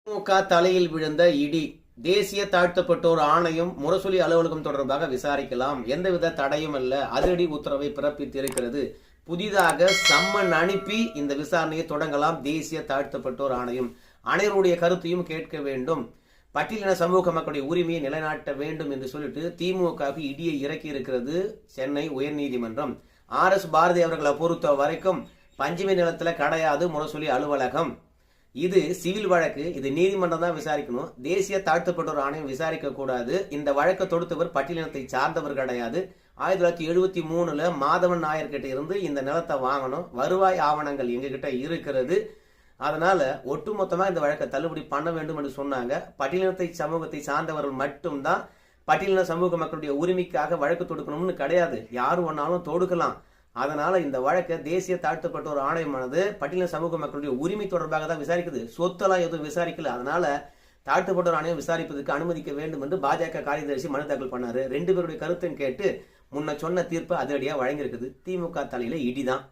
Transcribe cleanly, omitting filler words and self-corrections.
திமுக தலையில் விழுந்த இடி. தேசிய தாழ்த்தப்பட்டோர் ஆணையம் முரசொலி அலுவலகம் தொடர்பாக விசாரிக்கலாம், எந்தவித தடையும் அல்ல, அதிரடி உத்தரவை பிறப்பித்திருக்கிறது. புதிதாக சம்மன் அனுப்பி இந்த விசாரணையை தொடங்கலாம் தேசிய தாழ்த்தப்பட்டோர் ஆணையம். அனைவருடைய கருத்தையும் கேட்க வேண்டும், பட்டியலின சமூக மக்களுடைய உரிமையை நிலைநாட்ட வேண்டும் என்று சொல்லிட்டு திமுகவுக்கு இடியை இறக்கி இருக்கிறது சென்னை உயர்நீதிமன்றம். RS பாரதி அவர்களை பொறுத்த வரைக்கும் பஞ்சமி நிலத்துல கிடையாது முரசொலி அலுவலகம். இது சிவில் வழக்கு, இது நீதிமன்றம் தான் விசாரிக்கணும். தேசிய தாழ்த்தப்பட்டோர் ஆணையம் விசாரிக்க கூடாது. இந்த வழக்கை தொடுத்தவர் பட்டியலினத்தை சார்ந்தவர் கிடையாது. 1973 மாதவன் நாயர் கிட்ட இருந்து இந்த நிலத்தை வாங்கணும். வருவாய் ஆவணங்கள் எங்க கிட்ட இருக்கிறது. அதனால ஒட்டுமொத்தமா இந்த வழக்கை தள்ளுபடி பண்ண வேண்டும் என்று சொன்னாங்க. பட்டியலினத்தை சமூகத்தை சார்ந்தவர்கள் மட்டும்தான் பட்டியலின சமூக மக்களுடைய உரிமைக்காக வழக்கு தொடுக்கணும்னு கிடையாது. யாரும் ஒன்னாலும் தொடுக்கலாம். அதனால இந்த வழக்கை தேசிய தாழ்த்தப்பட்டோர் ஆணையமானது பட்டியலின சமூக மக்களுடைய உரிமை தொடர்பாக தான் விசாரிக்குது. சொத்தெல்லாம் எதுவும் விசாரிக்கல. அதனால தாழ்த்தப்பட்டோர் ஆணையம் விசாரிப்பதற்கு அனுமதிக்க வேண்டும் என்று பாஜக காரியதரிசி மனு தாக்கல் பண்ணாரு. 2 பேருடைய கருத்தையும் கேட்டு முன்ன சொன்ன தீர்ப்பு அதிரடியா வழங்கியிருக்குது. திமுக தலையில இடிதான்.